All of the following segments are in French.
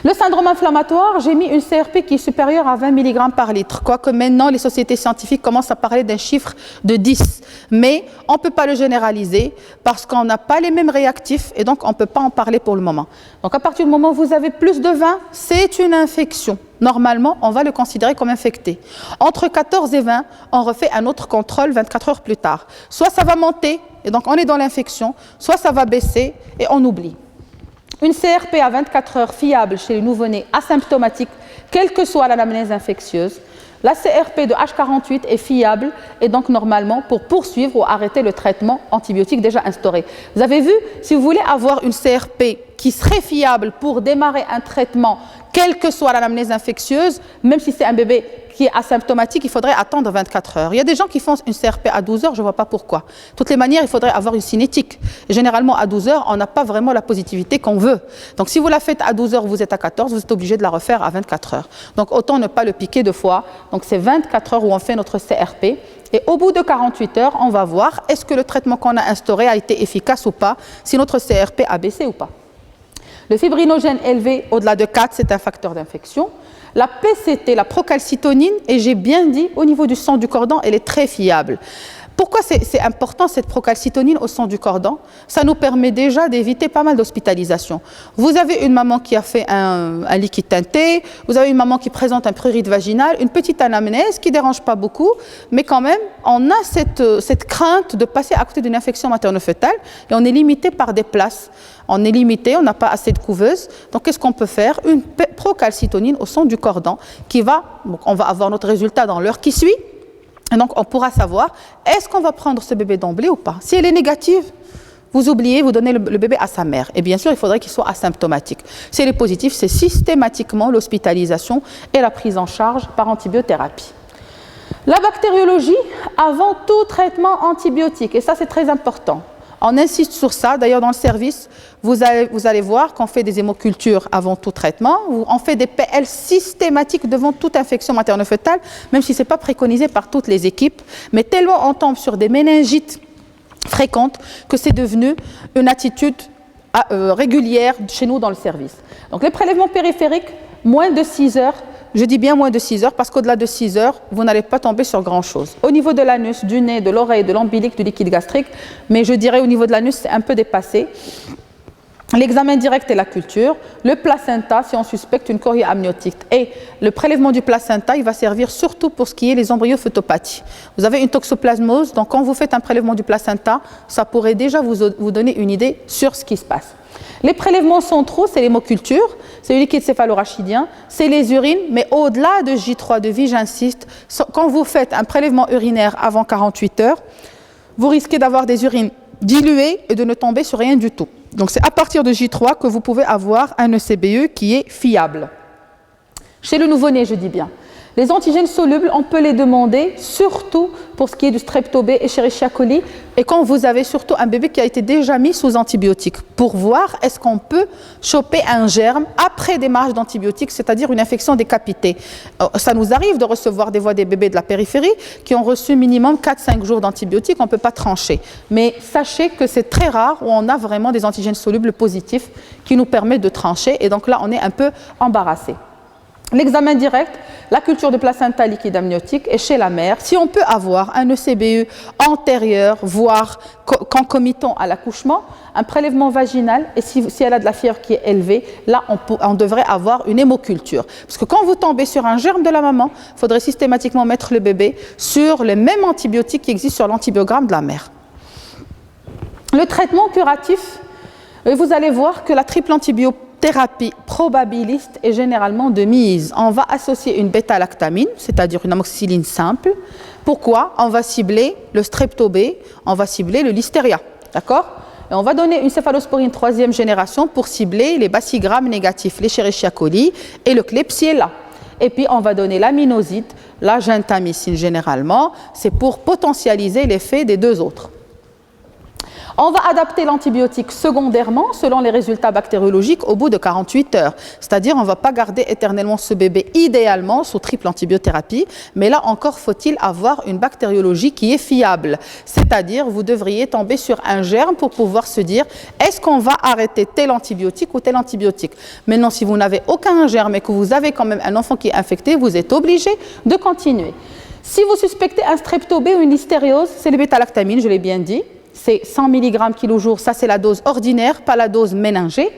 Le syndrome inflammatoire, j'ai mis une CRP qui est supérieure à 20 mg par litre, quoique maintenant les sociétés scientifiques commencent à parler d'un chiffre de 10. Mais on ne peut pas le généraliser parce qu'on n'a pas les mêmes réactifs et donc on ne peut pas en parler pour le moment. Donc à partir du moment où vous avez plus de 20, c'est une infection. Normalement, on va le considérer comme infecté. Entre 14 et 20, on refait un autre contrôle 24 heures plus tard. Soit ça va monter, et donc on est dans l'infection, soit ça va baisser et on oublie. Une CRP à 24 heures fiable chez les nouveau-nés asymptomatiques, quelle que soit l'anamnèse infectieuse. La CRP de H48 est fiable et donc normalement pour poursuivre ou arrêter le traitement antibiotique déjà instauré. Vous avez vu, si vous voulez avoir une CRP qui serait fiable pour démarrer un traitement, quelle que soit l'anamnèse infectieuse, même si c'est un bébé qui est asymptomatique, il faudrait attendre 24 heures. Il y a des gens qui font une CRP à 12 heures, je ne vois pas pourquoi. De toutes les manières, il faudrait avoir une cinétique. Généralement, à 12 heures, on n'a pas vraiment la positivité qu'on veut. Donc, si vous la faites à 12 heures, vous êtes à 14, vous êtes obligé de la refaire à 24 heures. Donc, autant ne pas le piquer deux fois. Donc, c'est 24 heures où on fait notre CRP. Et au bout de 48 heures, on va voir est-ce que le traitement qu'on a instauré a été efficace ou pas, si notre CRP a baissé ou pas. Le fibrinogène élevé au-delà de 4, c'est un facteur d'infection. La PCT, la procalcitonine, et j'ai bien dit, au niveau du sang du cordon, elle est très fiable. Pourquoi c'est important cette procalcitonine au sang du cordon? Ça nous permet déjà d'éviter pas mal d'hospitalisations. Vous avez une maman qui a fait un liquide teinté, vous avez une maman qui présente un prurite vaginal, une petite anamnèse qui ne dérange pas beaucoup, mais quand même, on a cette crainte de passer à côté d'une infection materno-fœtale et on est limité par des places. On est limité, on n'a pas assez de couveuses. Donc, qu'est-ce qu'on peut faire? Une procalcitonine au sang du cordon qui va, donc on va avoir notre résultat dans l'heure qui suit. Et donc, on pourra savoir, est-ce qu'on va prendre ce bébé d'emblée ou pas? Si elle est négative, vous oubliez, vous donnez le bébé à sa mère. Et bien sûr, il faudrait qu'il soit asymptomatique. Si elle est positive, c'est systématiquement l'hospitalisation et la prise en charge par antibiothérapie. La bactériologie avant tout traitement antibiotique. Et ça, c'est très important. On insiste sur ça. D'ailleurs, dans le service, vous allez voir qu'on fait des hémocultures avant tout traitement. On fait des PL systématiques devant toute infection materno-fœtale, même si ce n'est pas préconisé par toutes les équipes. Mais tellement on tombe sur des méningites fréquentes que c'est devenu une attitude régulière chez nous dans le service. Donc, les prélèvements périphériques, moins de 6 heures. Je dis bien moins de 6 heures parce qu'au-delà de 6 heures, vous n'allez pas tomber sur grand-chose. Au niveau de l'anus, du nez, de l'oreille, de l'ombilic, du liquide gastrique, mais je dirais au niveau de l'anus, c'est un peu dépassé. L'examen direct et la culture, le placenta si on suspecte une chorie amniotique. Et le prélèvement du placenta, il va servir surtout pour ce qui est les embryophytopathies. Vous avez une toxoplasmose, donc quand vous faites un prélèvement du placenta, ça pourrait déjà vous donner une idée sur ce qui se passe. Les prélèvements centraux, c'est l'hémoculture, c'est le liquide céphalorachidien, c'est les urines, mais au-delà de J3 de vie, j'insiste, quand vous faites un prélèvement urinaire avant 48 heures, vous risquez d'avoir des urines diluées et de ne tomber sur rien du tout. Donc c'est à partir de J3 que vous pouvez avoir un ECBE qui est fiable. Chez le nouveau-né, je dis bien. Les antigènes solubles, on peut les demander surtout pour ce qui est du strepto B et Escherichia coli et quand vous avez surtout un bébé qui a été déjà mis sous antibiotiques pour voir est-ce qu'on peut choper un germe après démarrage d'antibiotiques, c'est-à-dire une infection décapitée. Ça nous arrive de recevoir des bébés de la périphérie qui ont reçu minimum 4-5 jours d'antibiotiques, on ne peut pas trancher. Mais sachez que c'est très rare où on a vraiment des antigènes solubles positifs qui nous permettent de trancher et donc là on est un peu embarrassé. L'examen direct, la culture de placenta liquide amniotique et chez la mère, si on peut avoir un ECBE antérieur, voire concomitant à l'accouchement, un prélèvement vaginal et si elle a de la fièvre qui est élevée, là on devrait avoir une hémoculture. Parce que quand vous tombez sur un germe de la maman, il faudrait systématiquement mettre le bébé sur les mêmes antibiotiques qui existent sur l'antibiogramme de la mère. Le traitement curatif, vous allez voir que la triple antibiothérapie probabiliste est généralement de mise. On va associer une bêta-lactamine, c'est-à-dire une amoxicilline simple. Pourquoi? On va cibler le strepto B, on va cibler le listeria, d'accord? Et on va donner une céphalosporine 3e génération pour cibler les bacilles grammes négatifs, les Escherichia coli et le Klebsiella. Et puis on va donner l'aminoside, la gentamicine généralement, c'est pour potentialiser l'effet des deux autres. On va adapter l'antibiotique secondairement selon les résultats bactériologiques au bout de 48 heures. C'est-à-dire, on ne va pas garder éternellement ce bébé idéalement sous triple antibiothérapie, mais là encore faut-il avoir une bactériologie qui est fiable. C'est-à-dire, vous devriez tomber sur un germe pour pouvoir se dire, est-ce qu'on va arrêter tel antibiotique ou tel antibiotique? Maintenant, si vous n'avez aucun germe et que vous avez quand même un enfant qui est infecté, vous êtes obligé de continuer. Si vous suspectez un strepto B ou une listériose, c'est le bêta-lactamine, je l'ai bien dit. C'est 100 mg kg/jour, ça c'est la dose ordinaire, pas la dose méningée,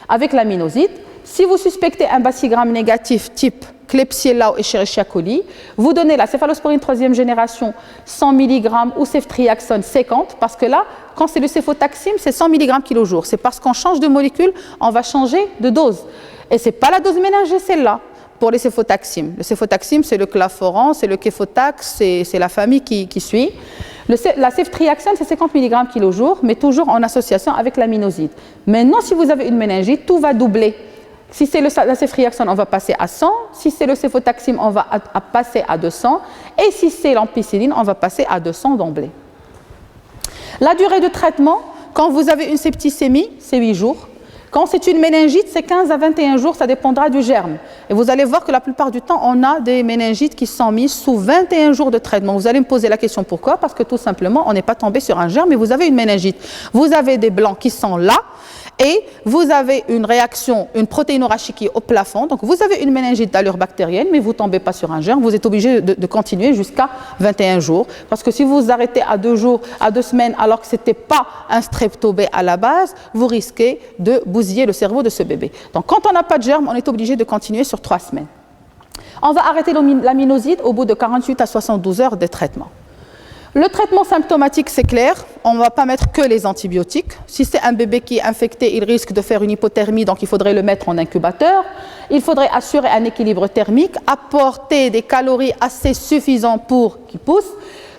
avec l'aminoside. Si vous suspectez un bacille gram négatif type Klebsiella ou Escherichia coli, vous donnez la céphalosporine 3e génération 100 mg ou ceftriaxone 50, parce que là, quand c'est le céfotaxime, c'est 100 mg kg/jour. C'est parce qu'on change de molécule, on va changer de dose. Et ce n'est pas la dose méningée, celle-là, pour les céfotaximes. Le céfotaxime, c'est le claforan, c'est le kéfotax, c'est la famille qui suit. La ceftriaxone, c'est 50 mg kg/jour, mais toujours en association avec l'aminoside. Maintenant, si vous avez une méningite, tout va doubler. Si c'est la ceftriaxone, on va passer à 100. Si c'est le céfotaxime, on va passer à 200. Et si c'est l'ampicilline, on va passer à 200 d'emblée. La durée de traitement, quand vous avez une septicémie, c'est 8 jours. Quand c'est une méningite, c'est 15 à 21 jours, ça dépendra du germe. Et vous allez voir que la plupart du temps, on a des méningites qui sont mises sous 21 jours de traitement. Vous allez me poser la question pourquoi? Parce que tout simplement, on n'est pas tombé sur un germe et vous avez une méningite. Vous avez des blancs qui sont là et vous avez une réaction, une protéinorachie qui est au plafond. Donc vous avez une méningite d'allure bactérienne, mais vous ne tombez pas sur un germe. Vous êtes obligé de continuer jusqu'à 21 jours. Parce que si vous vous arrêtez à 2 jours, à 2 semaines, alors que ce n'était pas un strepto B à la base, vous risquez de bousiller le cerveau de ce bébé. Donc quand on n'a pas de germe, on est obligé de continuer sur 3 semaines. On va arrêter l'aminoside au bout de 48 à 72 heures de traitement. Le traitement symptomatique, c'est clair, on ne va pas mettre que les antibiotiques. Si c'est un bébé qui est infecté, il risque de faire une hypothermie, donc il faudrait le mettre en incubateur. Il faudrait assurer un équilibre thermique, apporter des calories assez suffisantes pour qu'il pousse.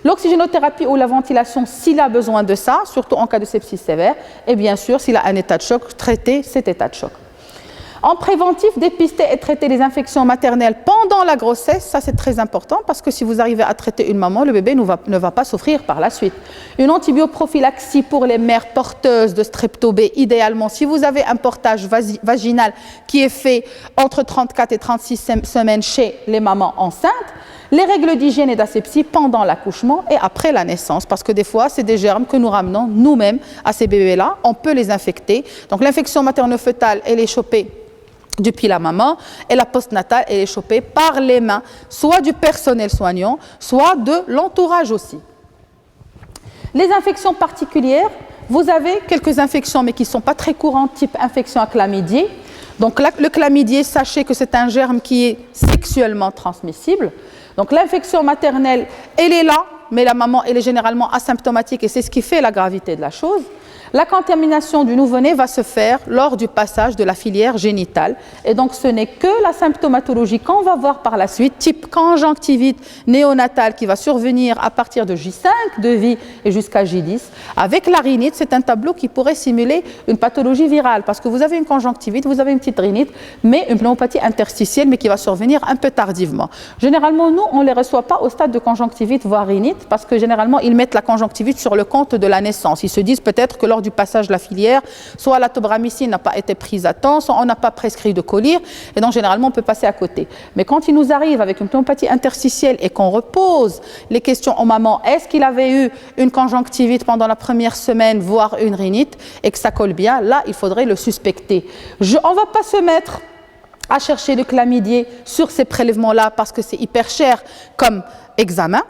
L'oxygénothérapie ou la ventilation, s'il a besoin de ça, surtout en cas de sepsis sévère. Et bien sûr, s'il a un état de choc, traiter cet état de choc. En préventif, dépister et traiter les infections maternelles pendant la grossesse, ça c'est très important parce que si vous arrivez à traiter une maman, le bébé ne va pas souffrir par la suite. Une antibioprophylaxie pour les mères porteuses de strepto B, idéalement, si vous avez un portage vaginal qui est fait entre 34 et 36 semaines chez les mamans enceintes, les règles d'hygiène et d'asepsie pendant l'accouchement et après la naissance, parce que des fois, c'est des germes que nous ramenons nous-mêmes à ces bébés-là, on peut les infecter. Donc l'infection materno-fœtale, elle est chopée depuis la maman, et la postnatale, elle est chopée par les mains, soit du personnel soignant, soit de l'entourage aussi. Les infections particulières, vous avez quelques infections, mais qui ne sont pas très courantes, type infection à chlamydier. Donc le chlamydier, sachez que c'est un germe qui est sexuellement transmissible. Donc l'infection maternelle, elle est là, mais la maman, elle est généralement asymptomatique, et c'est ce qui fait la gravité de la chose. La contamination du nouveau-né va se faire lors du passage de la filière génitale. Et donc, ce n'est que la symptomatologie qu'on va voir par la suite, type conjonctivite néonatale qui va survenir à partir de J5 de vie et jusqu'à J10. Avec la rhinite, c'est un tableau qui pourrait simuler une pathologie virale parce que vous avez une conjonctivite, vous avez une petite rhinite, mais une pneumopathie interstitielle, mais qui va survenir un peu tardivement. Généralement, nous, on ne les reçoit pas au stade de conjonctivite, voire rhinite, parce que généralement, ils mettent la conjonctivite sur le compte de la naissance. Ils se disent peut-être que lors du passage de la filière, soit la tobramycine n'a pas été prise à temps, soit on n'a pas prescrit de collyre, et donc généralement on peut passer à côté. Mais quand il nous arrive avec une pneumopathie interstitielle et qu'on repose les questions aux mamans, est-ce qu'il avait eu une conjonctivite pendant la première semaine, voire une rhinite, et que ça colle bien, là il faudrait le suspecter. On ne va pas se mettre à chercher le chlamydier sur ces prélèvements-là parce que c'est hyper cher comme examen.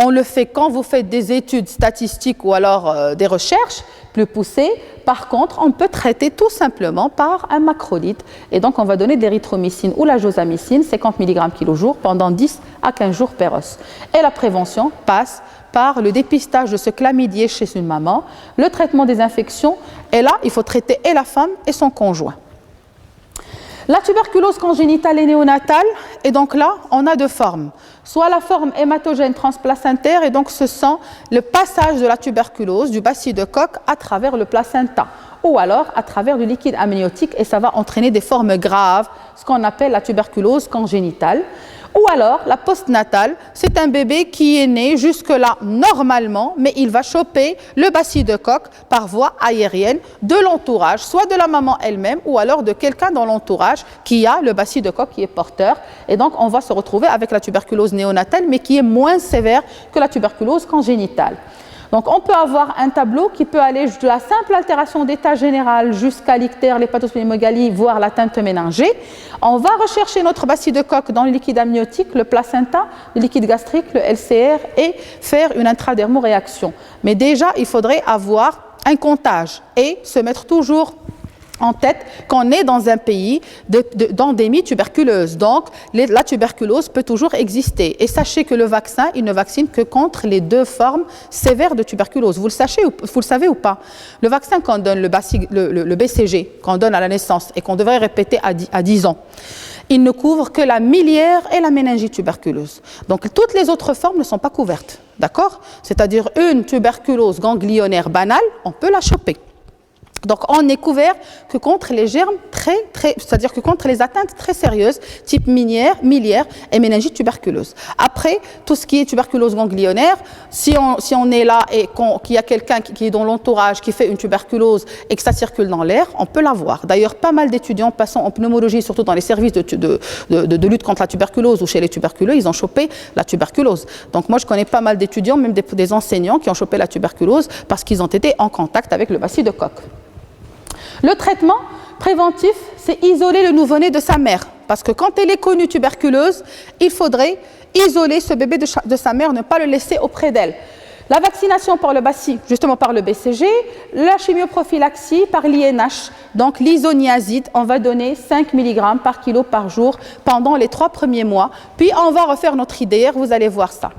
On le fait quand vous faites des études statistiques ou alors des recherches plus poussées. Par contre, on peut traiter tout simplement par un macrolide. Et donc, on va donner de l'érythromycine ou la josamycine, 50 mg kg/jour, pendant 10 à 15 jours per os. Et la prévention passe par le dépistage de ce chlamydier chez une maman, le traitement des infections. Et là, il faut traiter et la femme et son conjoint. La tuberculose congénitale et néonatale, et donc là, on a deux formes. Soit la forme hématogène transplacentaire, et donc ce sont le passage de la tuberculose, du bacille de Koch, à travers le placenta, ou alors à travers du liquide amniotique, et ça va entraîner des formes graves, ce qu'on appelle la tuberculose congénitale. Ou alors, la postnatale, c'est un bébé qui est né jusque-là normalement, mais il va choper le bacille de coque par voie aérienne de l'entourage, soit de la maman elle-même, ou alors de quelqu'un dans l'entourage qui a le bacille de coque qui est porteur. Et donc, on va se retrouver avec la tuberculose néonatale, mais qui est moins sévère que la tuberculose congénitale. Donc, on peut avoir un tableau qui peut aller de la simple altération d'état général jusqu'à l'ictère, l'hépatosplénomégalie, voire l'atteinte méningée. On va rechercher notre bacille de coque dans le liquide amniotique, le placenta, le liquide gastrique, le LCR et faire une intradermoréaction. Mais déjà, il faudrait avoir un comptage et se mettre toujours en tête qu'on est dans un pays d'endémie tuberculeuse. Donc, la tuberculose peut toujours exister. Et sachez que le vaccin, il ne vaccine que contre les deux formes sévères de tuberculose. Vous le savez ou pas? Le vaccin qu'on donne, le BCG, qu'on donne à la naissance et qu'on devrait répéter à 10 ans, il ne couvre que la miliaire et la méningite tuberculeuse. Donc, toutes les autres formes ne sont pas couvertes. D'accord? C'est-à-dire une tuberculose ganglionnaire banale, on peut la choper. Donc, on n'est couvert que contre les germes c'est-à-dire que contre les atteintes très sérieuses, type miliaire et méningite tuberculeuse. Après, tout ce qui est tuberculose ganglionnaire, si on est là et qu'il y a quelqu'un qui est dans l'entourage, qui fait une tuberculose et que ça circule dans l'air, on peut l'avoir. D'ailleurs, pas mal d'étudiants passant en pneumologie, surtout dans les services de lutte contre la tuberculose ou chez les tuberculeux, ils ont chopé la tuberculose. Donc, moi, je connais pas mal d'étudiants, même des enseignants qui ont chopé la tuberculose parce qu'ils ont été en contact avec le bacille de coque. Le traitement préventif, c'est isoler le nouveau-né de sa mère. Parce que quand elle est connue tuberculeuse, il faudrait isoler ce bébé de sa mère, ne pas le laisser auprès d'elle. La vaccination par le bacille, justement par le BCG, la chimioprophylaxie par l'INH, donc l'isoniazide, on va donner 5 mg par kilo par jour pendant les 3 premiers mois. Puis on va refaire notre IDR, vous allez voir ça.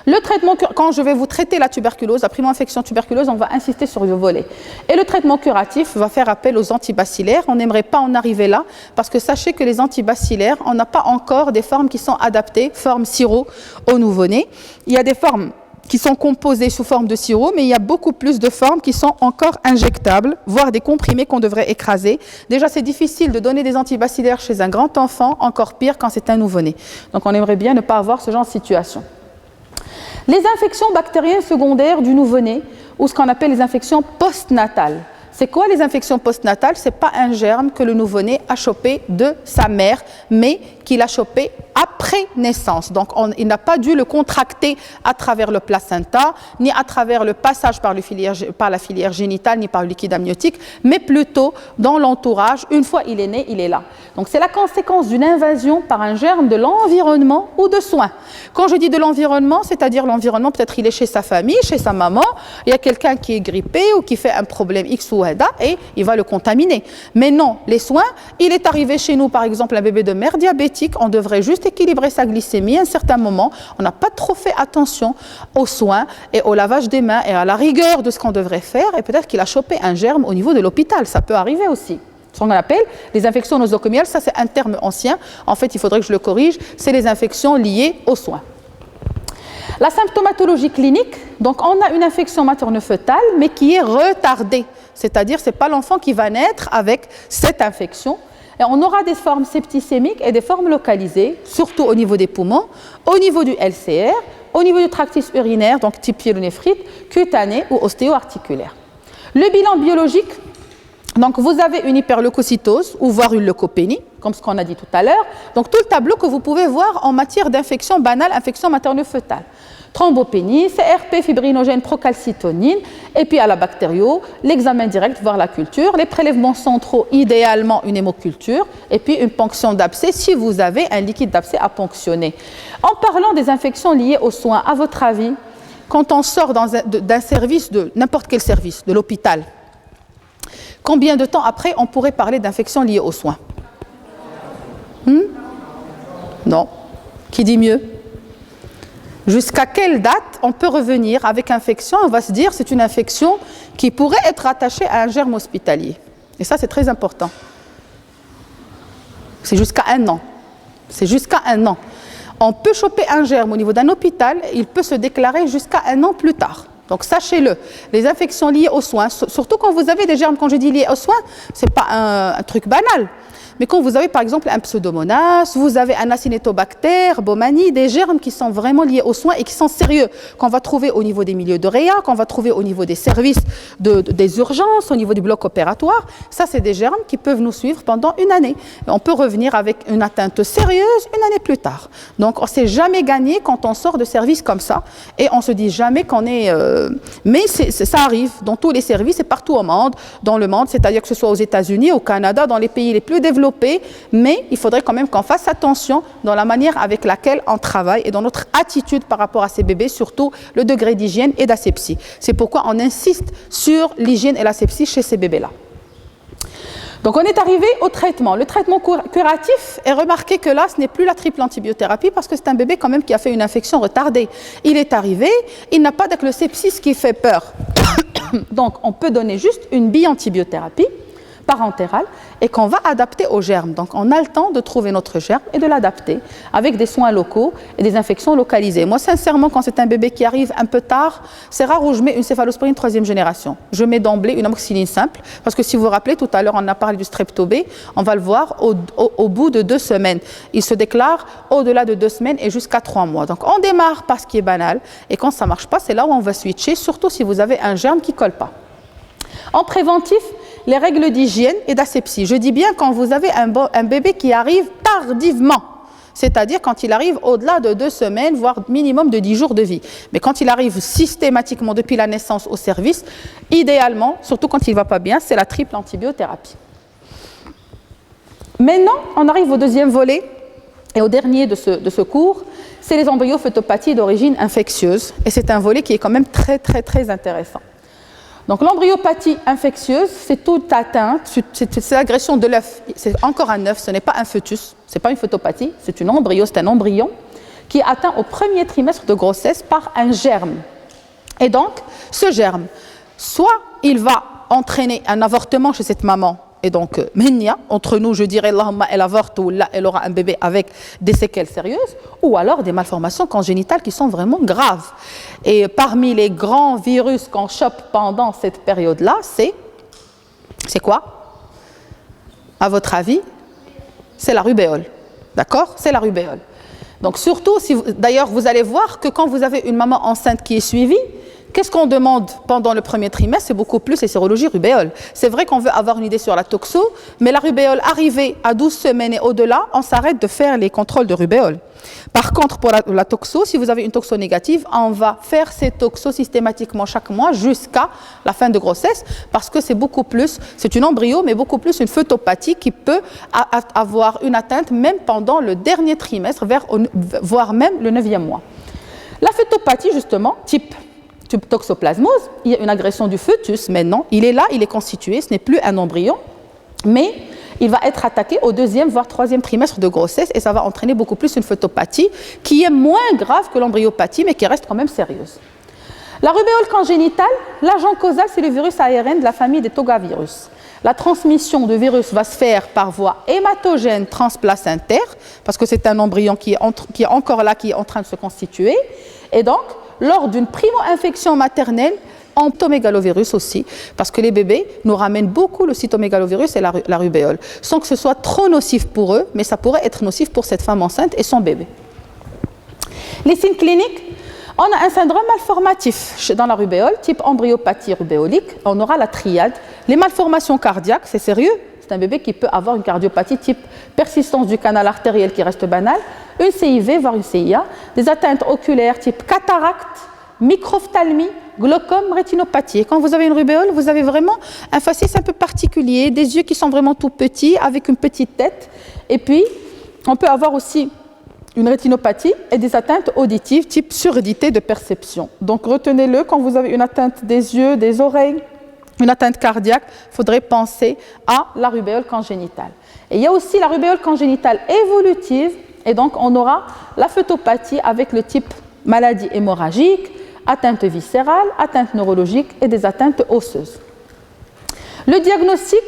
Le traitement, quand je vais vous traiter la tuberculose, la primo-infection tuberculeuse, on va insister sur le volet. Et le traitement curatif va faire appel aux antibacillaires. On n'aimerait pas en arriver là, parce que sachez que les antibacillaires, on n'a pas encore des formes qui sont adaptées, forme sirop au nouveau-né. Il y a des formes qui sont composées sous forme de sirop, mais il y a beaucoup plus de formes qui sont encore injectables, voire des comprimés qu'on devrait écraser. Déjà, c'est difficile de donner des antibacillaires chez un grand enfant, encore pire quand c'est un nouveau-né. Donc, on aimerait bien ne pas avoir ce genre de situation. Les infections bactériennes secondaires du nouveau-né, ou ce qu'on appelle les infections postnatales. C'est quoi les infections postnatales? Ce n'est pas un germe que le nouveau-né a chopé de sa mère, mais qu'il a chopé après naissance. Donc, il n'a pas dû le contracter à travers le placenta, ni à travers le passage par la filière génitale, ni par le liquide amniotique, mais plutôt dans l'entourage. Une fois il est né, il est là. Donc, c'est la conséquence d'une invasion par un germe de l'environnement ou de soins. Quand je dis de l'environnement, c'est-à-dire l'environnement, peut-être il est chez sa famille, chez sa maman, il y a quelqu'un qui est grippé ou qui fait un problème X ou Y, et il va le contaminer. Mais non, les soins, il est arrivé chez nous, par exemple, un bébé de mère diabétique, on devrait juste équilibrer sa glycémie à un certain moment, on n'a pas trop fait attention aux soins et au lavage des mains et à la rigueur de ce qu'on devrait faire, et peut-être qu'il a chopé un germe au niveau de l'hôpital, ça peut arriver aussi. Ce qu'on appelle les infections nosocomiales, ça c'est un terme ancien, en fait il faudrait que je le corrige, c'est les infections liées aux soins. La symptomatologie clinique, donc on a une infection maternofœtale, mais qui est retardée. C'est-à-dire, ce n'est pas l'enfant qui va naître avec cette infection. Et on aura des formes septicémiques et des formes localisées, surtout au niveau des poumons, au niveau du LCR, au niveau du tractus urinaire, donc type pyélonéphrite, cutané ou ostéo-articulaire. Le bilan biologique, donc vous avez une hyperleucocytose ou voire une leucopénie, comme ce qu'on a dit tout à l'heure. Donc tout le tableau que vous pouvez voir en matière d'infection banale, infection maternofœtale. Thrombopénie, CRP, fibrinogène, procalcitonine, et puis à la bactério, l'examen direct, voire la culture, les prélèvements centraux, idéalement une hémoculture, et puis une ponction d'abcès si vous avez un liquide d'abcès à ponctionner. En parlant des infections liées aux soins, à votre avis, quand on sort d'un service, de n'importe quel service, de l'hôpital, combien de temps après on pourrait parler d'infections liées aux soins? Non. Qui dit mieux? Jusqu'à quelle date on peut revenir avec infection? On va se dire c'est une infection qui pourrait être attachée à un germe hospitalier. Et ça, c'est très important. C'est jusqu'à 1 an. C'est jusqu'à 1 an. On peut choper un germe au niveau d'un hôpital, il peut se déclarer jusqu'à 1 an plus tard. Donc sachez-le, les infections liées aux soins, surtout quand vous avez des germes, quand je dis liés aux soins, ce n'est pas un truc banal. Mais quand vous avez par exemple un pseudomonas, vous avez un acinetobactère, Bomani, des germes qui sont vraiment liés aux soins et qui sont sérieux, qu'on va trouver au niveau des milieux de réa, qu'on va trouver au niveau des services des urgences, au niveau du bloc opératoire, ça c'est des germes qui peuvent nous suivre pendant une année. Et on peut revenir avec une atteinte sérieuse une année plus tard. Donc on ne s'est jamais gagné quand on sort de service comme ça et on se dit jamais qu'on est... Mais ça arrive dans tous les services et partout au monde, dans le monde, c'est-à-dire que ce soit aux États-Unis, au Canada, dans les pays les plus développés, mais il faudrait quand même qu'on fasse attention dans la manière avec laquelle on travaille et dans notre attitude par rapport à ces bébés, surtout le degré d'hygiène et d'asepsie. C'est pourquoi on insiste sur l'hygiène et l'asepsie chez ces bébés-là. Donc on est arrivé au traitement. Le traitement curatif, et remarquez que là, ce n'est plus la triple antibiothérapie parce que c'est un bébé quand même qui a fait une infection retardée. Il est arrivé, il n'a pas le sepsis qui fait peur. Donc on peut donner juste une bi-antibiothérapie parentérale et qu'on va adapter aux germes. Donc on a le temps de trouver notre germe et de l'adapter avec des soins locaux et des infections localisées. Moi sincèrement, quand c'est un bébé qui arrive un peu tard, c'est rare où je mets une céphalosporine 3e génération. Je mets d'emblée une amoxicilline simple parce que si vous vous rappelez, tout à l'heure on a parlé du strep B, on va le voir au bout de 2 semaines. Il se déclare au-delà de 2 semaines et jusqu'à 3 mois. Donc on démarre par ce qui est banal et quand ça ne marche pas, c'est là où on va switcher, surtout si vous avez un germe qui ne colle pas. En préventif, les règles d'hygiène et d'asepsie. Je dis bien quand vous avez un bébé qui arrive tardivement, c'est-à-dire quand il arrive au-delà de 2 semaines, voire minimum de 10 jours de vie. Mais quand il arrive systématiquement depuis la naissance au service, idéalement, surtout quand il ne va pas bien, c'est la triple antibiothérapie. Maintenant, on arrive au deuxième volet et au dernier de ce cours, c'est les embryophytopathies d'origine infectieuse. Et c'est un volet qui est quand même très, très, très intéressant. Donc l'embryopathie infectieuse, c'est toute atteinte, c'est l'agression de l'œuf. C'est encore un œuf, ce n'est pas un fœtus, ce n'est pas une phytopathie, c'est un embryon qui est atteint au premier trimestre de grossesse par un germe. Et donc, ce germe, soit il va entraîner un avortement chez cette maman, et donc, Menia, entre nous, je dirais, Allahumma, elle avorte ou là, elle aura un bébé avec des séquelles sérieuses, ou alors des malformations congénitales qui sont vraiment graves. Et parmi les grands virus qu'on chope pendant cette période-là, c'est quoi? À votre avis? C'est la rubéole. D'accord? C'est la rubéole. Donc, surtout, d'ailleurs, vous allez voir que quand vous avez une maman enceinte qui est suivie, qu'est-ce qu'on demande pendant le premier trimestre? C'est beaucoup plus les sérologies rubéole. C'est vrai qu'on veut avoir une idée sur la toxo, mais la rubéole arrivée à 12 semaines et au-delà, on s'arrête de faire les contrôles de rubéole. Par contre, pour la toxo, si vous avez une toxo négative, on va faire ces toxos systématiquement chaque mois jusqu'à la fin de grossesse, parce que c'est beaucoup plus, c'est une embryo, mais beaucoup plus une phytopathie qui peut avoir une atteinte même pendant le dernier trimestre, voire même le 9e mois. La phytopathie, justement, type toxoplasmose, il y a une agression du fœtus maintenant, il est là, il est constitué, ce n'est plus un embryon, mais il va être attaqué au 2e voire 3e trimestre de grossesse et ça va entraîner beaucoup plus une phytopathie qui est moins grave que l'embryopathie mais qui reste quand même sérieuse. La rubéole congénitale, l'agent causal c'est le virus ARN de la famille des togavirus. La transmission de virus va se faire par voie hématogène transplacentaire parce que c'est un embryon qui est encore là, qui est en train de se constituer et donc lors d'une primo-infection maternelle, en cytomégalovirus aussi, parce que les bébés nous ramènent beaucoup le cytomégalovirus et la rubéole, sans que ce soit trop nocif pour eux, mais ça pourrait être nocif pour cette femme enceinte et son bébé. Les signes cliniques, on a un syndrome malformatif dans la rubéole, type embryopathie rubéolique, on aura la triade. Les malformations cardiaques, c'est sérieux, c'est un bébé qui peut avoir une cardiopathie type persistance du canal artériel qui reste banal, une CIV, voire une CIA, des atteintes oculaires type cataracte, microphthalmie, glaucome, rétinopathie. Et quand vous avez une rubéole, vous avez vraiment un faciès un peu particulier, des yeux qui sont vraiment tout petits, avec une petite tête. Et puis, on peut avoir aussi une rétinopathie et des atteintes auditives type surdité de perception. Donc, retenez-le, quand vous avez une atteinte des yeux, des oreilles, une atteinte cardiaque, il faudrait penser à la rubéole congénitale. Et il y a aussi la rubéole congénitale évolutive, et donc on aura la phytopathie avec le type maladie hémorragique, atteinte viscérale, atteinte neurologique et des atteintes osseuses. Le diagnostic,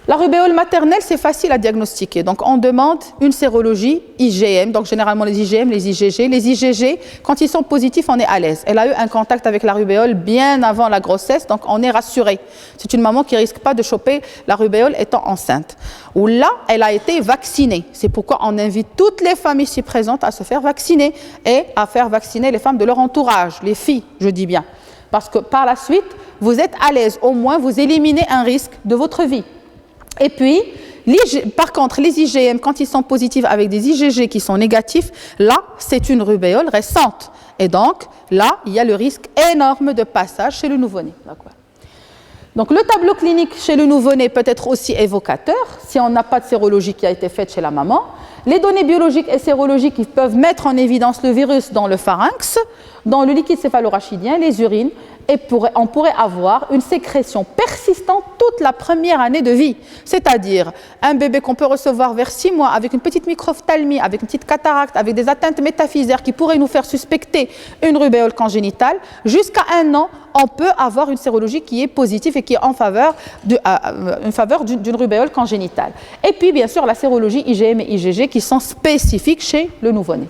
La rubéole maternelle, c'est facile à diagnostiquer. Donc, on demande une sérologie IgM. Donc, généralement, les IgM, les IgG. Les IgG, quand ils sont positifs, on est à l'aise. Elle a eu un contact avec la rubéole bien avant la grossesse, donc on est rassuré. C'est une maman qui ne risque pas de choper la rubéole étant enceinte. Ou là, elle a été vaccinée. C'est pourquoi on invite toutes les femmes ici présentes à se faire vacciner et à faire vacciner les femmes de leur entourage, les filles, je dis bien. Parce que par la suite, vous êtes à l'aise. Au moins, vous éliminez un risque de votre vie. Et puis, par contre, les IgM, quand ils sont positifs avec des IgG qui sont négatifs, là, c'est une rubéole récente. Et donc, là, il y a le risque énorme de passage chez le nouveau-né. Donc, le tableau clinique chez le nouveau-né peut être aussi évocateur, si on n'a pas de sérologie qui a été faite chez la maman. Les données biologiques et sérologiques qui peuvent mettre en évidence le virus dans le pharynx, dans le liquide céphalorachidien, les urines, et on pourrait avoir une sécrétion persistante toute la première année de vie. C'est-à-dire un bébé qu'on peut recevoir vers 6 mois avec une petite microphthalmie, avec une petite cataracte, avec des atteintes métaphysaires qui pourraient nous faire suspecter une rubéole congénitale. Jusqu'à 1 an, on peut avoir une sérologie qui est positive et qui est en faveur d'une rubéole congénitale. Et puis, bien sûr, la sérologie IgM et IgG qui sont spécifiques chez le nouveau-né.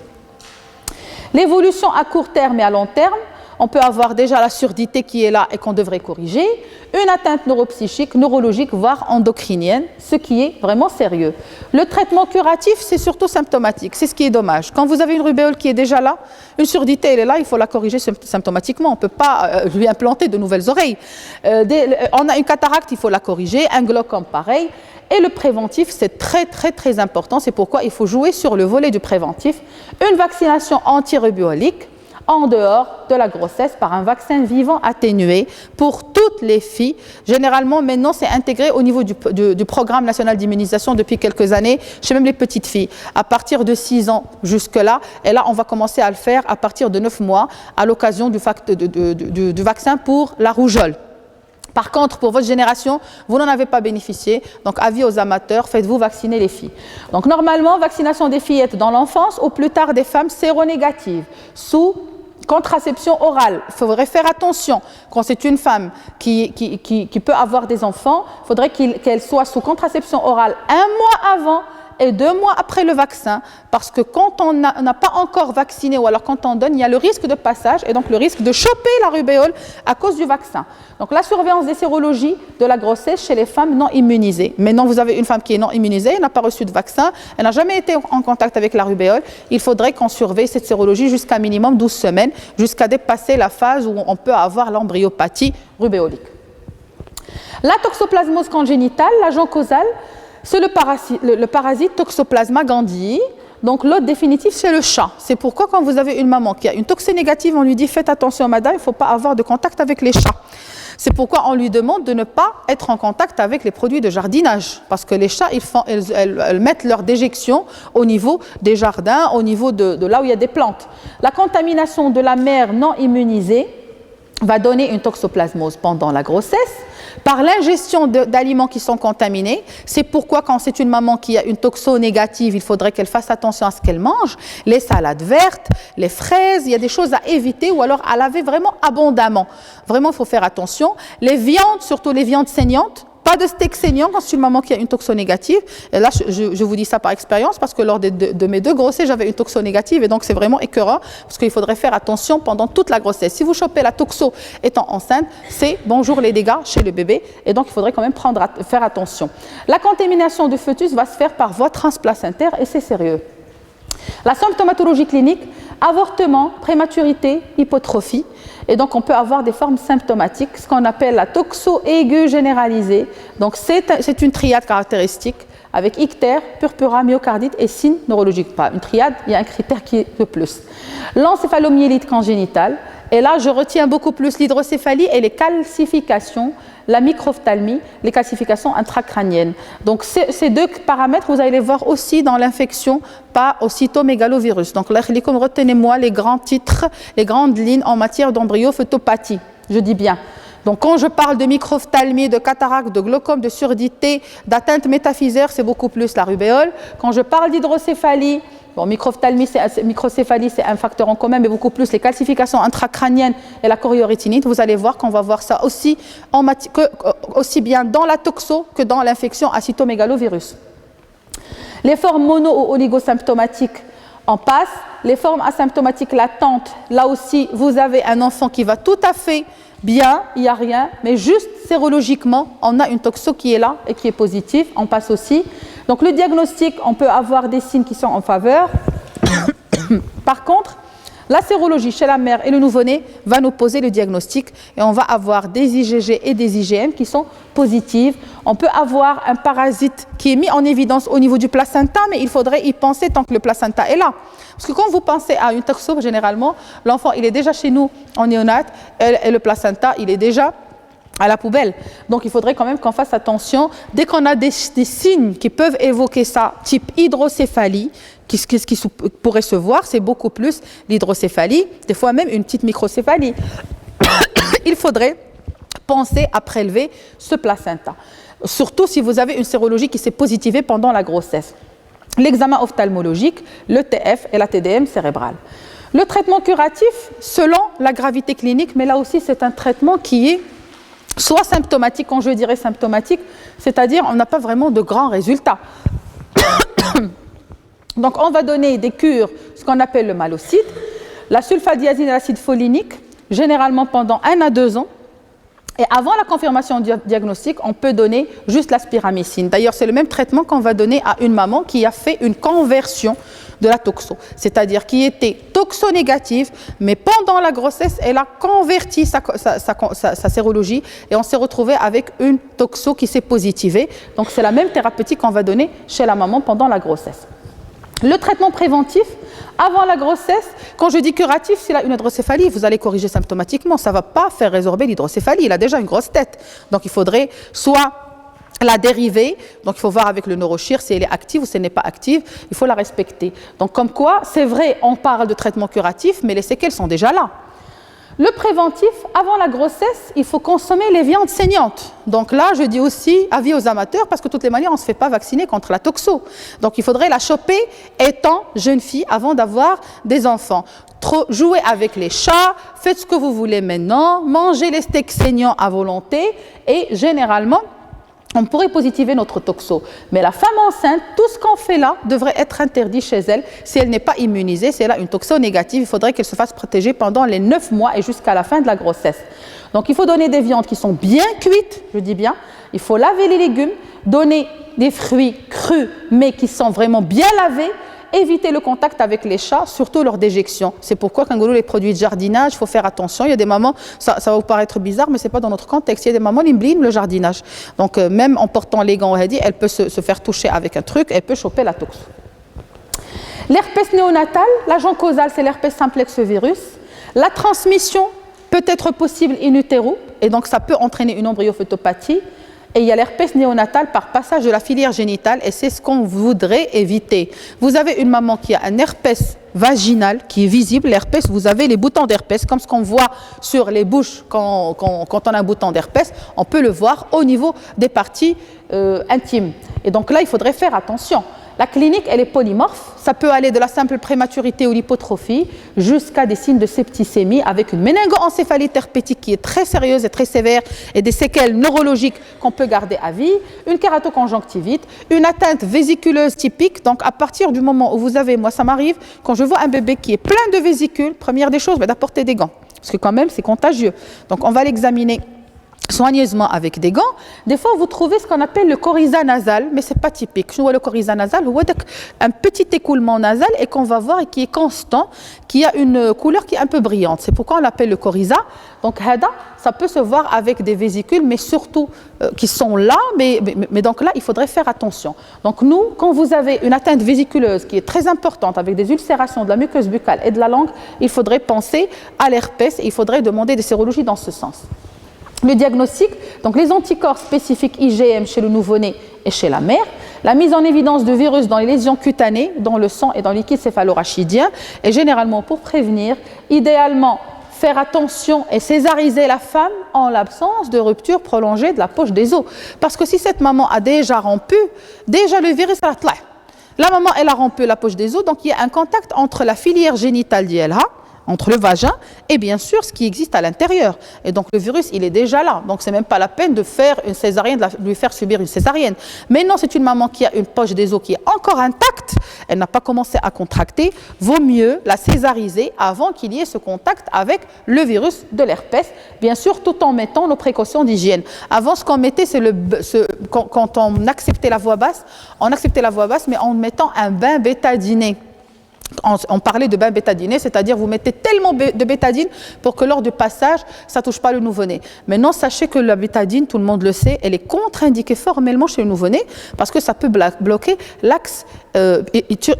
L'évolution à court terme et à long terme, on peut avoir déjà la surdité qui est là et qu'on devrait corriger, une atteinte neuropsychique, neurologique, voire endocrinienne, ce qui est vraiment sérieux. Le traitement curatif, c'est surtout symptomatique, c'est ce qui est dommage. Quand vous avez une rubéole qui est déjà là, une surdité, elle est là, il faut la corriger symptomatiquement, on ne peut pas lui implanter de nouvelles oreilles. On a une cataracte, il faut la corriger, un glaucome pareil. Et le préventif, c'est très, très, très important, c'est pourquoi il faut jouer sur le volet du préventif. Une vaccination antirubéolique, en dehors de la grossesse par un vaccin vivant atténué pour toutes les filles. Généralement, maintenant, c'est intégré au niveau du programme national d'immunisation depuis quelques années, chez même les petites filles, à partir de 6 ans jusque-là. Et là, on va commencer à le faire à partir de 9 mois, à l'occasion du vaccin pour la rougeole. Par contre, pour votre génération, vous n'en avez pas bénéficié. Donc, avis aux amateurs, faites-vous vacciner les filles. Donc, normalement, vaccination des fillettes dans l'enfance, au plus tard des femmes séronégatives, sous contraception orale. Il faudrait faire attention. Quand c'est une femme qui peut avoir des enfants, il faudrait qu'elle soit sous contraception orale 1 mois avant et 2 mois après le vaccin, parce que quand on n'a pas encore vacciné ou alors quand on donne, il y a le risque de passage et donc le risque de choper la rubéole à cause du vaccin. Donc la surveillance des sérologies de la grossesse chez les femmes non immunisées. Maintenant, vous avez une femme qui est non immunisée, elle n'a pas reçu de vaccin, elle n'a jamais été en contact avec la rubéole, il faudrait qu'on surveille cette sérologie jusqu'à minimum 12 semaines, jusqu'à dépasser la phase où on peut avoir l'embryopathie rubéolique. La toxoplasmose congénitale, l'agent causal, c'est le parasite Toxoplasma gondii. Donc l'hôte définitif, c'est le chat. C'est pourquoi quand vous avez une maman qui a une toxée négative, on lui dit « Faites attention madame, il ne faut pas avoir de contact avec les chats ». C'est pourquoi on lui demande de ne pas être en contact avec les produits de jardinage. Parce que les chats, elles mettent leur déjection au niveau des jardins, au niveau de là où il y a des plantes. La contamination de la mère non immunisée va donner une toxoplasmose pendant la grossesse par l'ingestion d'aliments qui sont contaminés. C'est pourquoi quand c'est une maman qui a une toxo négative, il faudrait qu'elle fasse attention à ce qu'elle mange. Les salades vertes, les fraises, il y a des choses à éviter ou alors à laver vraiment abondamment. Vraiment, il faut faire attention. Les viandes, surtout les viandes saignantes, pas de steak saignant quand c'est une maman qui a une toxo négative. Et là, je vous dis ça par expérience parce que lors de mes 2 grossesses, j'avais une toxo négative et donc c'est vraiment écœurant parce qu'il faudrait faire attention pendant toute la grossesse. Si vous chopez la toxo étant enceinte, c'est bonjour les dégâts chez le bébé et donc il faudrait quand même faire attention. La contamination du fœtus va se faire par voie transplacentaire et c'est sérieux. La symptomatologie clinique, avortement, prématurité, hypotrophie. Et donc, on peut avoir des formes symptomatiques, ce qu'on appelle la toxo aiguë généralisée. Donc, c'est une triade caractéristique avec ictère, purpura, myocardite et signe neurologique. Pas une triade, il y a un critère qui est de plus. L'encéphalomyélite congénitale. Et là, je retiens beaucoup plus l'hydrocéphalie et les calcifications, la microphthalmie, les calcifications intracrâniennes. Donc, ces 2 paramètres, vous allez les voir aussi dans l'infection par cytomégalovirus. Donc, là, comme retenez-moi les grands titres, les grandes lignes en matière d'embryophétopathie. Je dis bien. Donc, quand je parle de microphthalmie, de cataracte, de glaucome, de surdité, d'atteinte métaphysaire, c'est beaucoup plus la rubéole. Quand je parle d'hydrocéphalie, Bon, microcéphalie, c'est un facteur en commun, mais beaucoup plus les calcifications intracrâniennes et la choriorétinite. Vous allez voir qu'on va voir ça aussi, aussi bien dans la toxo que dans l'infection à cytomégalovirus. Les formes mono ou oligosymptomatiques, on passe. Les formes asymptomatiques latentes, là aussi, vous avez un enfant qui va tout à fait bien, il n'y a rien, mais juste sérologiquement, on a une toxo qui est là et qui est positive, on passe aussi. Donc le diagnostic, on peut avoir des signes qui sont en faveur. Par contre, la sérologie chez la mère et le nouveau-né va nous poser le diagnostic et on va avoir des IgG et des IgM qui sont positives. On peut avoir un parasite qui est mis en évidence au niveau du placenta, mais il faudrait y penser tant que le placenta est là. Parce que quand vous pensez à une toxo, généralement, l'enfant, il est déjà chez nous en néonate et le placenta, il est déjà à la poubelle. Donc, il faudrait quand même qu'on fasse attention. Dès qu'on a des signes qui peuvent évoquer ça, type hydrocéphalie, qu'est-ce qui pourrait se voir, c'est beaucoup plus l'hydrocéphalie, des fois même une petite microcéphalie. Il faudrait penser à prélever ce placenta. Surtout si vous avez une sérologie qui s'est positivée pendant la grossesse. L'examen ophtalmologique, le TF et la TDM cérébrale. Le traitement curatif, selon la gravité clinique, mais là aussi c'est un traitement qui est soit symptomatique, quand je dirais symptomatique, c'est-à-dire on n'a pas vraiment de grands résultats. Donc on va donner des cures, ce qu'on appelle le malocide, la sulfadiazine et l'acide folinique, généralement pendant 1 à 2 ans. Et avant la confirmation diagnostique, on peut donner juste la spiramycine. D'ailleurs, c'est le même traitement qu'on va donner à une maman qui a fait une conversion de la toxo, c'est-à-dire qui était toxo-négative, mais pendant la grossesse, elle a converti sa sérologie et on s'est retrouvé avec une toxo qui s'est positivée. Donc, c'est la même thérapeutique qu'on va donner chez la maman pendant la grossesse. Le traitement préventif, avant la grossesse, quand je dis curatif, s'il a une hydrocéphalie, vous allez corriger symptomatiquement, ça ne va pas faire résorber l'hydrocéphalie, il a déjà une grosse tête. Donc il faudrait soit la dériver, donc il faut voir avec le neurochir si elle est active ou si elle n'est pas active, il faut la respecter. Donc comme quoi, c'est vrai, on parle de traitement curatif, mais les séquelles sont déjà là. Le préventif, avant la grossesse, il faut consommer les viandes saignantes. Donc là, je dis aussi avis aux amateurs, parce que de toutes les manières, on ne se fait pas vacciner contre la toxo. Donc il faudrait la choper étant jeune fille avant d'avoir des enfants. Jouez avec les chats, faites ce que vous voulez maintenant, mangez les steaks saignants à volonté et généralement, on pourrait positiver notre toxo. Mais la femme enceinte, tout ce qu'on fait là devrait être interdit chez elle si elle n'est pas immunisée. Si elle a une toxo négative, il faudrait qu'elle se fasse protéger pendant les 9 mois et jusqu'à la fin de la grossesse. Donc il faut donner des viandes qui sont bien cuites, je dis bien. Il faut laver les légumes, donner des fruits crus mais qui sont vraiment bien lavés. Éviter le contact avec les chats, surtout lors déjection. C'est pourquoi quand les produits de jardinage, il faut faire attention. Il y a des mamans, ça va vous paraître bizarre, mais ce n'est pas dans notre contexte. Il y a des mamans qui bliment le jardinage. Donc même en portant les gants, elle peut se faire toucher avec un truc, elle peut choper la tox. L'herpès néonatal, l'agent causal, c'est l'herpès simplex virus. La transmission peut être possible in utero, et donc ça peut entraîner une embryophétopathie. Et il y a l'herpès néonatal par passage de la filière génitale et c'est ce qu'on voudrait éviter. Vous avez une maman qui a un herpès vaginal qui est visible. L'herpès, vous avez les boutons d'herpès, comme ce qu'on voit sur les bouches quand on a un bouton d'herpès, on peut le voir au niveau des parties intimes. Et donc là, il faudrait faire attention. La clinique, elle est polymorphe. Ça peut aller de la simple prématurité ou l'hypotrophie jusqu'à des signes de septicémie avec une méningoencéphalite herpétique qui est très sérieuse et très sévère et des séquelles neurologiques qu'on peut garder à vie, une kératoconjonctivite, une atteinte vésiculeuse typique. Donc, à partir du moment où vous avez, moi ça m'arrive, quand je vois un bébé qui est plein de vésicules, première des choses, d'apporter des gants. Parce que quand même, c'est contagieux. Donc, on va l'examiner soigneusement avec des gants. Des fois, vous trouvez ce qu'on appelle le coryza nasal, mais ce n'est pas typique. Je vois le coryza nasal, un petit écoulement nasal et qu'on va voir et qui est constant, qui a une couleur qui est un peu brillante. C'est pourquoi on l'appelle le coryza. Donc, ça peut se voir avec des vésicules, mais surtout qui sont là, mais donc là, il faudrait faire attention. Donc, nous, quand vous avez une atteinte vésiculeuse qui est très importante, avec des ulcérations de la muqueuse buccale et de la langue, il faudrait penser à l'herpès et il faudrait demander des sérologies dans ce sens. Le diagnostic, donc les anticorps spécifiques IgM chez le nouveau-né et chez la mère, la mise en évidence de virus dans les lésions cutanées, dans le sang et dans le liquide céphalorachidien, et généralement pour prévenir, idéalement faire attention et césariser la femme en l'absence de rupture prolongée de la poche des os. Parce que si cette maman a déjà rompu, déjà le virus va là. La maman, elle a rompu la poche des os, donc il y a un contact entre la filière génitale d'ILH, entre le vagin et bien sûr ce qui existe à l'intérieur. Et donc le virus, il est déjà là. Donc c'est même pas la peine de faire une césarienne, de lui faire subir une césarienne. Mais non, c'est une maman qui a une poche des os qui est encore intacte, elle n'a pas commencé à contracter, vaut mieux la césariser avant qu'il y ait ce contact avec le virus de l'herpès, bien sûr tout en mettant nos précautions d'hygiène. Avant, ce qu'on mettait, c'est quand on acceptait la voix basse, mais en mettant un bain bétadiné. On parlait de bain bétadiné, c'est-à-dire vous mettez tellement de bétadine pour que lors du passage, ça ne touche pas le nouveau-né. Maintenant, sachez que la bétadine, tout le monde le sait, elle est contre-indiquée formellement chez le nouveau-né parce que ça peut bloquer l'axe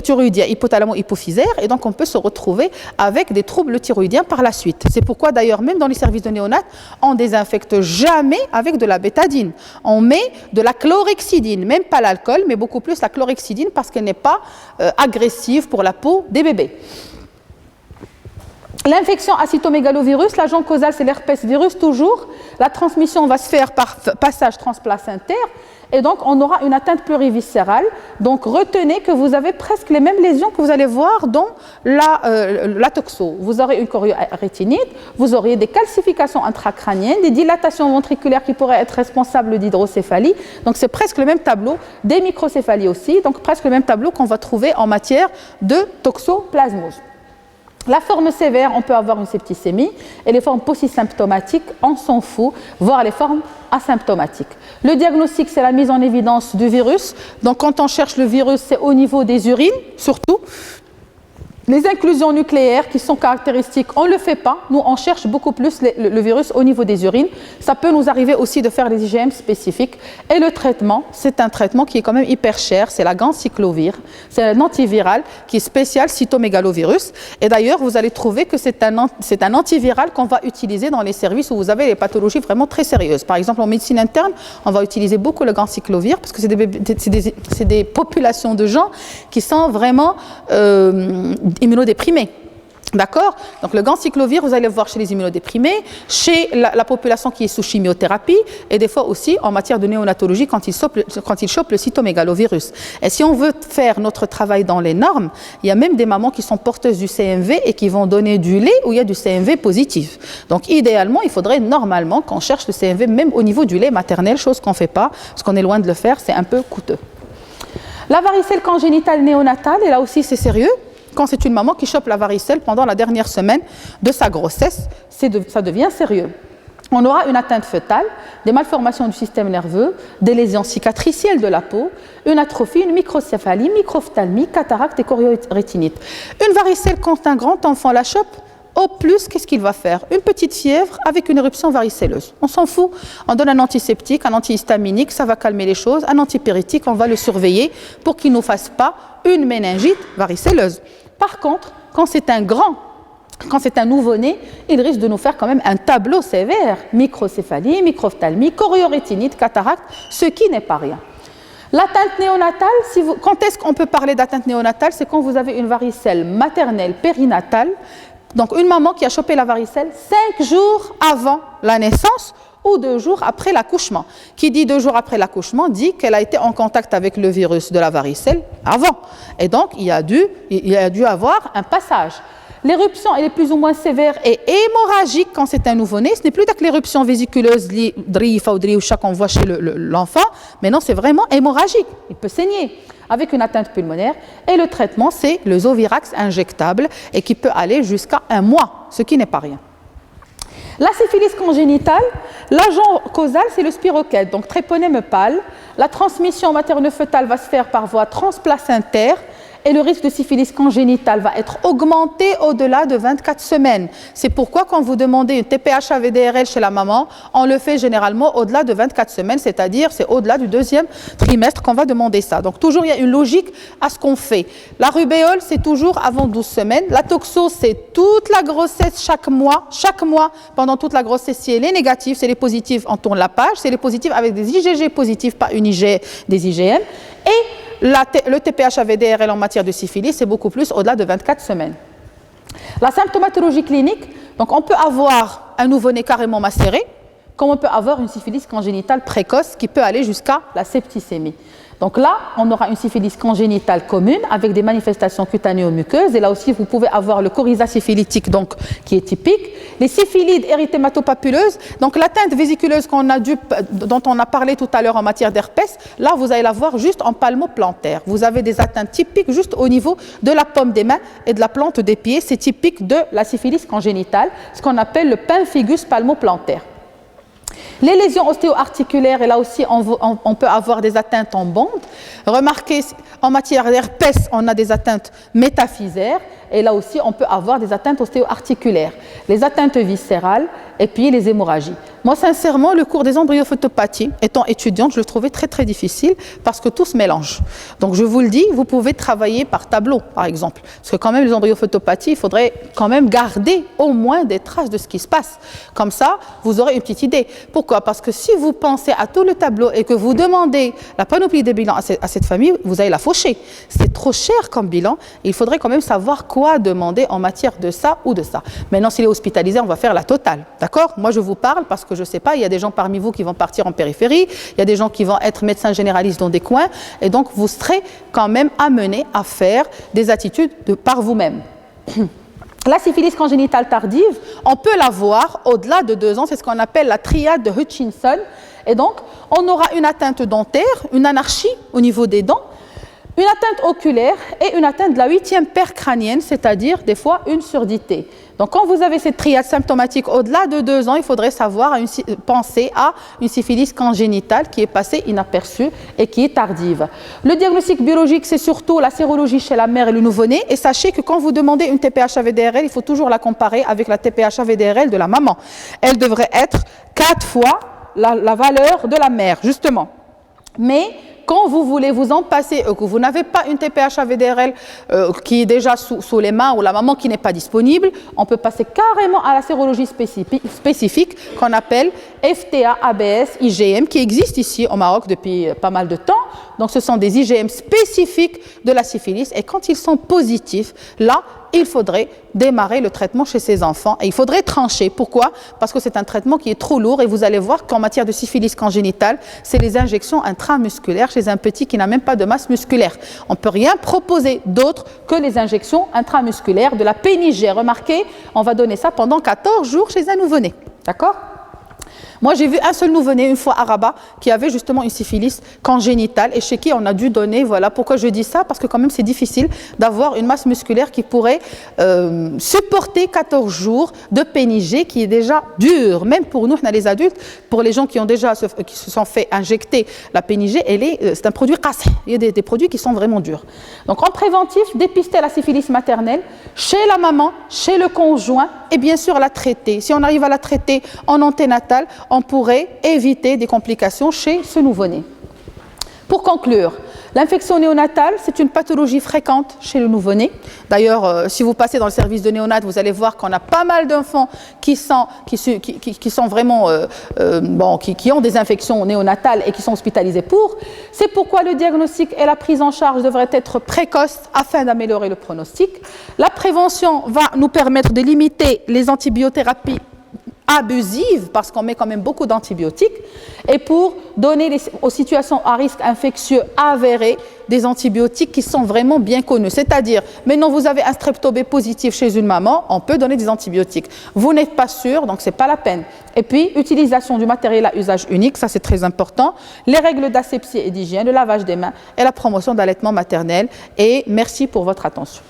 thyroïdien, hypothalamo-hypophysaire, et donc on peut se retrouver avec des troubles thyroïdiens par la suite. C'est pourquoi d'ailleurs, même dans les services de néonat, on ne désinfecte jamais avec de la bétadine. On met de la chlorhexidine, même pas l'alcool, mais beaucoup plus la chlorhexidine parce qu'elle n'est pas agressive pour la peau des bébés. L'infection à cytomégalovirus, l'agent causal c'est l'herpès virus toujours. La transmission va se faire par passage transplacentaire et donc on aura une atteinte pluriviscérale. Donc retenez que vous avez presque les mêmes lésions que vous allez voir dans la toxo. Vous aurez une choriorétinite, vous auriez des calcifications intracrâniennes, des dilatations ventriculaires qui pourraient être responsables d'hydrocéphalie. Donc c'est presque le même tableau, des microcéphalies aussi, donc presque le même tableau qu'on va trouver en matière de toxoplasmose. La forme sévère, on peut avoir une septicémie et les formes polysymptomatiques, on s'en fout, voire les formes asymptomatiques. Le diagnostic, c'est la mise en évidence du virus. Donc quand on cherche le virus, c'est au niveau des urines, surtout. Les inclusions nucléaires qui sont caractéristiques, on ne le fait pas. Nous, on cherche beaucoup plus le virus au niveau des urines. Ça peut nous arriver aussi de faire des IgM spécifiques. Et le traitement, c'est un traitement qui est quand même hyper cher. C'est la ganciclovir. C'est un antiviral qui est spécial cytomégalovirus. Et d'ailleurs, vous allez trouver que c'est un antiviral qu'on va utiliser dans les services où vous avez les pathologies vraiment très sérieuses. Par exemple, en médecine interne, on va utiliser beaucoup le ganciclovir parce que c'est des populations de gens qui sont vraiment immunodéprimés. D'accord? Donc le ganciclovir, vous allez le voir chez les immunodéprimés, chez la population qui est sous chimiothérapie et des fois aussi en matière de néonatologie quand ils chopent le cytomégalovirus. Et si on veut faire notre travail dans les normes, il y a même des mamans qui sont porteuses du CMV et qui vont donner du lait où il y a du CMV positif. Donc idéalement, il faudrait normalement qu'on cherche le CMV même au niveau du lait maternel, chose qu'on ne fait pas, parce qu'on est loin de le faire, c'est un peu coûteux. La varicelle congénitale néonatale, et là aussi c'est sérieux. Quand c'est une maman qui chope la varicelle pendant la dernière semaine de sa grossesse, ça devient sérieux. On aura une atteinte fœtale, des malformations du système nerveux, des lésions cicatricielles de la peau, une atrophie, une microcéphalie, microphthalmie, cataracte et choriorétinite. Une varicelle, quand un grand enfant la chope, au plus, qu'est-ce qu'il va faire? Une petite fièvre avec une éruption varicelleuse. On s'en fout. On donne un antiseptique, un antihistaminique, ça va calmer les choses. Un antipyrétique, on va le surveiller pour qu'il ne nous fasse pas une méningite varicelleuse. Par contre, quand c'est un nouveau-né, il risque de nous faire quand même un tableau sévère. Microcéphalie, microphthalmie, choriorétinite, cataracte, ce qui n'est pas rien. L'atteinte néonatale, quand est-ce qu'on peut parler d'atteinte néonatale? C'est quand vous avez une varicelle maternelle périnatale. Donc une maman qui a chopé la varicelle 5 jours avant la naissance ou 2 jours après l'accouchement. Qui dit 2 jours après l'accouchement dit qu'elle a été en contact avec le virus de la varicelle avant. Et donc il y a dû avoir un passage. L'éruption, elle est plus ou moins sévère et hémorragique quand c'est un nouveau-né. Ce n'est plus que l'éruption vésiculeuse qu'on voit chez l'enfant, mais non, c'est vraiment hémorragique. Il peut saigner avec une atteinte pulmonaire. Et le traitement, c'est le Zovirax injectable et qui peut aller jusqu'à 1 mois, ce qui n'est pas rien. La syphilis congénitale, l'agent causal, c'est le spirochète, donc tréponème pâle. La transmission maternelle-fœtale va se faire par voie transplacentaire. Et le risque de syphilis congénitale va être augmenté au-delà de 24 semaines. C'est pourquoi quand vous demandez une TPH-AVDRL chez la maman, on le fait généralement au-delà de 24 semaines, c'est-à-dire c'est au-delà du 2e trimestre qu'on va demander ça. Donc toujours il y a une logique à ce qu'on fait. La rubéole, c'est toujours avant 12 semaines. La toxo, c'est toute la grossesse chaque mois, pendant toute la grossesse. Si elle est négative, c'est les positifs, on tourne la page. C'est les positifs avec des IgG positifs, pas des IgM. Et le TPH-AVDRL en matière de syphilis, c'est beaucoup plus au-delà de 24 semaines. La symptomatologie clinique, donc on peut avoir un nouveau-né carrément macéré, comme on peut avoir une syphilis congénitale précoce qui peut aller jusqu'à la septicémie. Donc là, on aura une syphilis congénitale commune avec des manifestations cutanéo-muqueuses. Et là aussi, vous pouvez avoir le coryza syphilitique, donc, qui est typique. Les syphilides érythématopapuleuses, donc l'atteinte vésiculeuse dont on a parlé tout à l'heure en matière d'herpès, là, vous allez la voir juste en palmoplantaire. Vous avez des atteintes typiques juste au niveau de la paume des mains et de la plante des pieds. C'est typique de la syphilis congénitale, ce qu'on appelle le pemphigus palmoplantaire. Les lésions ostéo-articulaires, et là aussi on peut avoir des atteintes en bande. Remarquez, en matière d'herpès, on a des atteintes métaphysaires, et là aussi on peut avoir des atteintes ostéo-articulaires. Les atteintes viscérales, et puis les hémorragies. Moi, sincèrement, le cours des embryophytopathies, étant étudiante, je le trouvais très très difficile parce que tout se mélange. Donc je vous le dis, vous pouvez travailler par tableau, par exemple. Parce que quand même, les embryophytopathies, il faudrait quand même garder au moins des traces de ce qui se passe. Comme ça, vous aurez une petite idée. Pourquoi? Parce que si vous pensez à tout le tableau et que vous demandez la panoplie des bilans à cette famille, vous allez la faucher. C'est trop cher comme bilan. Il faudrait quand même savoir quoi demander en matière de ça ou de ça. Maintenant, s'il est hospitalisé, on va faire la totale. D'accord? Moi, je vous parle parce que je ne sais pas, il y a des gens parmi vous qui vont partir en périphérie, il y a des gens qui vont être médecins généralistes dans des coins, et donc vous serez quand même amenés à faire des attitudes par vous-même. La syphilis congénitale tardive, on peut la voir au-delà de 2 ans, c'est ce qu'on appelle la triade de Hutchinson, et donc on aura une atteinte dentaire, une anarchie au niveau des dents, une atteinte oculaire et une atteinte de la 8e paire crânienne, c'est-à-dire des fois une surdité. Donc quand vous avez cette triade symptomatique au-delà de 2 ans, il faudrait penser à une syphilis congénitale qui est passée inaperçue et qui est tardive. Le diagnostic biologique, c'est surtout la sérologie chez la mère et le nouveau-né. Et sachez que quand vous demandez une TPH-AVDRL, il faut toujours la comparer avec la TPH-AVDRL de la maman. Elle devrait être 4 fois la valeur de la mère, justement. Mais quand vous voulez vous en passer, que vous n'avez pas une TPH-AVDRL qui est déjà sous les mains ou la maman qui n'est pas disponible, on peut passer carrément à la sérologie spécifique qu'on appelle FTA, ABS, IgM, qui existe ici au Maroc depuis pas mal de temps. Donc ce sont des IgM spécifiques de la syphilis et quand ils sont positifs, là, il faudrait démarrer le traitement chez ces enfants et il faudrait trancher. Pourquoi? Parce que c'est un traitement qui est trop lourd et vous allez voir qu'en matière de syphilis congénitale, c'est les injections intramusculaires chez un petit qui n'a même pas de masse musculaire. On ne peut rien proposer d'autre que les injections intramusculaires de la pénigée. Remarquez, on va donner ça pendant 14 jours chez un nouveau-né. D'accord? Moi, j'ai vu un seul nouveau-né, une fois à Rabat, qui avait justement une syphilis congénitale et chez qui on a dû donner, voilà pourquoi je dis ça, parce que quand même c'est difficile d'avoir une masse musculaire qui pourrait supporter 14 jours de pénigée qui est déjà dure, même pour nous, les adultes, pour les gens qui se sont fait injecter la pénigée, c'est un produit cassé, il y a des produits qui sont vraiment durs. Donc en préventif, dépister la syphilis maternelle chez la maman, chez le conjoint et bien sûr la traiter. Si on arrive à la traiter en anténatal, on pourrait éviter des complications chez ce nouveau-né. Pour conclure, l'infection néonatale, c'est une pathologie fréquente chez le nouveau-né. D'ailleurs, si vous passez dans le service de néonat, vous allez voir qu'on a pas mal d'enfants qui ont des infections néonatales et qui sont hospitalisés pour. C'est pourquoi le diagnostic et la prise en charge devraient être précoces afin d'améliorer le pronostic. La prévention va nous permettre de limiter les antibiothérapies abusive parce qu'on met quand même beaucoup d'antibiotiques et pour donner aux situations à risque infectieux avéré des antibiotiques qui sont vraiment bien connus. C'est-à-dire, maintenant vous avez un strepto B positif chez une maman, on peut donner des antibiotiques. Vous n'êtes pas sûr, donc c'est pas la peine. Et puis, utilisation du matériel à usage unique, ça c'est très important. Les règles d'asepsie et d'hygiène, le lavage des mains et la promotion d'allaitement maternel. Et merci pour votre attention.